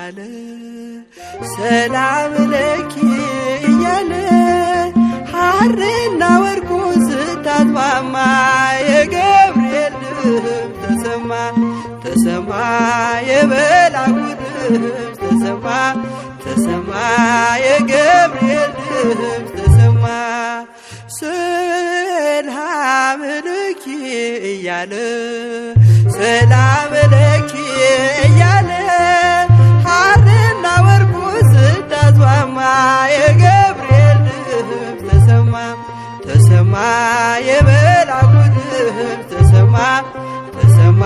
እያለ ሰላም ለኪ እያለ ሐርና ወርቁ ስታስማማ የገብርኤል ድምፅ ተሰማ ተሰማ የመልአኩ ድምፅ ተሰማ ተሰማ የገብርኤል ድምፅ ተሰማ ሰላም ለኪ እያለ ሰላም ለኪ እያለ ሐርና ወርቁ ስታስማማ የገብርኤል ድምፅ ተሰማ ተሰማ የመልአኩ ድምፅ ተሰማ ተሰማ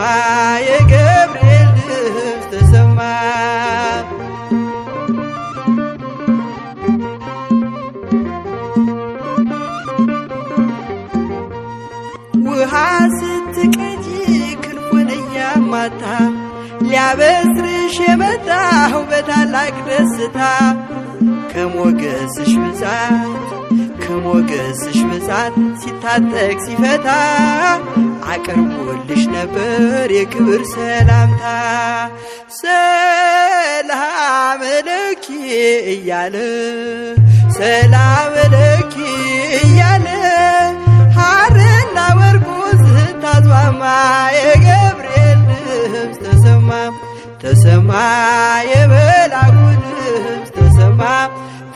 የገብርኤል ድምፅ ተሰማ ውሃ ስትቀጂ ክንፉን እያማታ ሊያበስርሽ የመጣው በታላቅ ደስታ ከሞገስሽ ብዛት ሲታጠቅ ሲፈታ አቅርቦልሽ ነበር የክብር ሰላምታ ሰላም ለኪ እያለ ሰላም ለኪ እያለ ሐርና ወርቁ ስታስማማ የገብርኤል ድምፅ ተሰማ ተሰማ የመልአኩ ድምፅ ተሰማ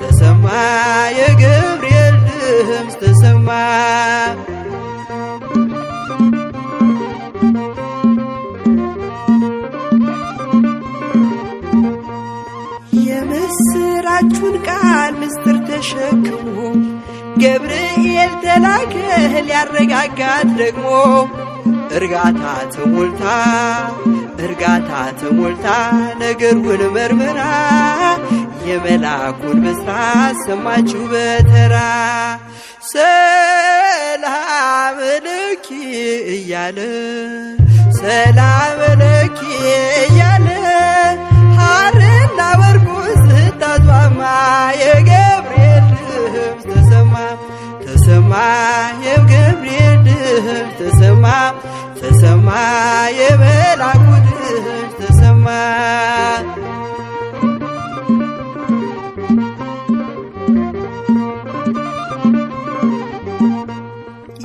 ተሰማ የገብርኤል ድምፅ ተሰማ የምስራቹን ቃል ምስጢር ተሸክሞ ገብርኤል ተላከ ሊያረጋጋት ደግሞ እርጋታ ተሞልታ ነገሩን መርምራ የመልአኩን ብስራት ሰማችው በተራ ሰላም ለኪ እያለ ሰላም ለኪ እያለ ሐርና ወርቁ ስታስማማ የገብርኤል ድምፅ ተሰማ ተሰማ የገብርኤል ድምፅ ተሰማ ተሰማ የመልአኩ ድምፅ ተሰማ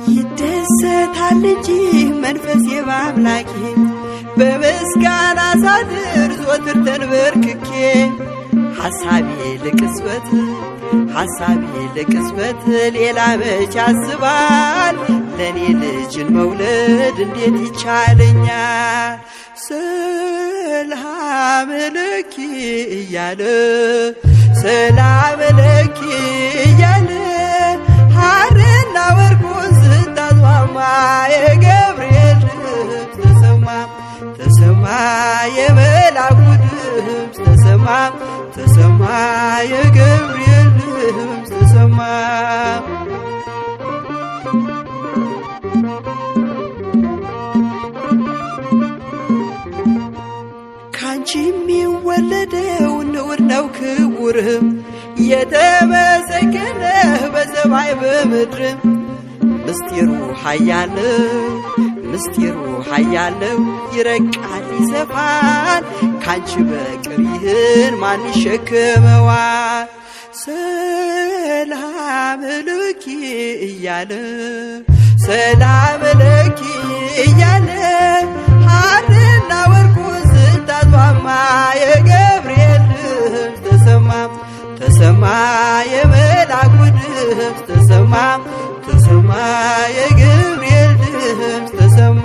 ይደሰታል እንጂ መንፈሴ በአምላኬ በምስጋና ሳድር ዘወትር ተንበርክኬ ሐሳቤ ለቅጽበት ሌላ መች ያስባል ለኔ ልጅን መውለድ እንዴት ይቻለኛል ሰላም ለኪ እያለ ሰላም ለኪ እያለ ሐርና ወርቁ ስታስማማ የገብርኤል ድምፅ ተሰማ ተሰማ የመልአኩ ድምፅ ተሰማ ተሰማ የገብርኤል ድምፅ ተሰማ ካንቺ የሚወለደው ንዑድ ነው ክቡርም የተመሰገነ በሰማይ በምድርም ምስጢሩ ኃያለው ይረቃል ይሰፋል ካንቺ በቀር ይህን ማን ይሸከመዋል ሰላም ለኪ እያለ ሰላም ለኪ እያለ ሐርና ወርቁ ስታስማማ የገብርኤል ድምፅ ተሰማ ተሰማ የመልአኩ ድምፅ ተሰማ ተሰማ የገብርኤል ድምፅ ተሰማ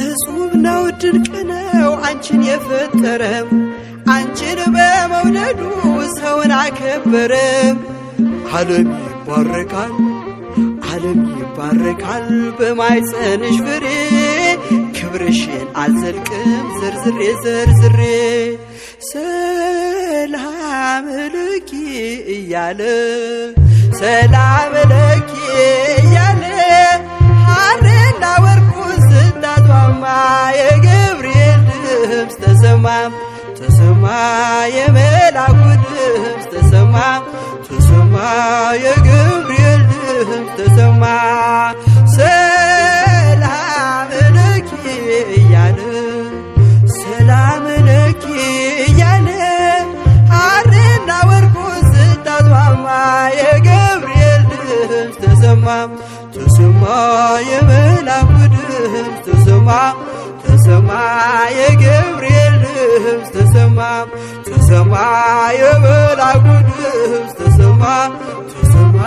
እጹብ ነው ድንቅ ነው አንቺን የፈጠረም አንቺን በመውደዱ ሰውን አከበረም ዓለም ይባረካል በማኅፀንሽ ፍሬ ክብርሽን አልዘልቅም ዘርዝሬ ሰላም ለኪ እያለ ሰላም ለኪ እያለ ሐርና ወርቁ ስታስማማ የገብርኤል ድምፅ ተሰማ ተሰማ የመልአኩ ድምፅ ተሰማ ተሰማ የገብርኤል ድምፅ ተሰማ። ሰላም ለኪ እያለ ሰላም ለኪ እያለ ሐርና ወርቁን ስታስማማ የገብርኤል ድምፅ ተሰማ። ተሰማ የመላኩ ድምፅ ተሰማ። ተሰማ የገብርኤል ድምፅ ተሰማ። ተሰማ የመላኩ ድምፅ ተሰማ። ተሰማ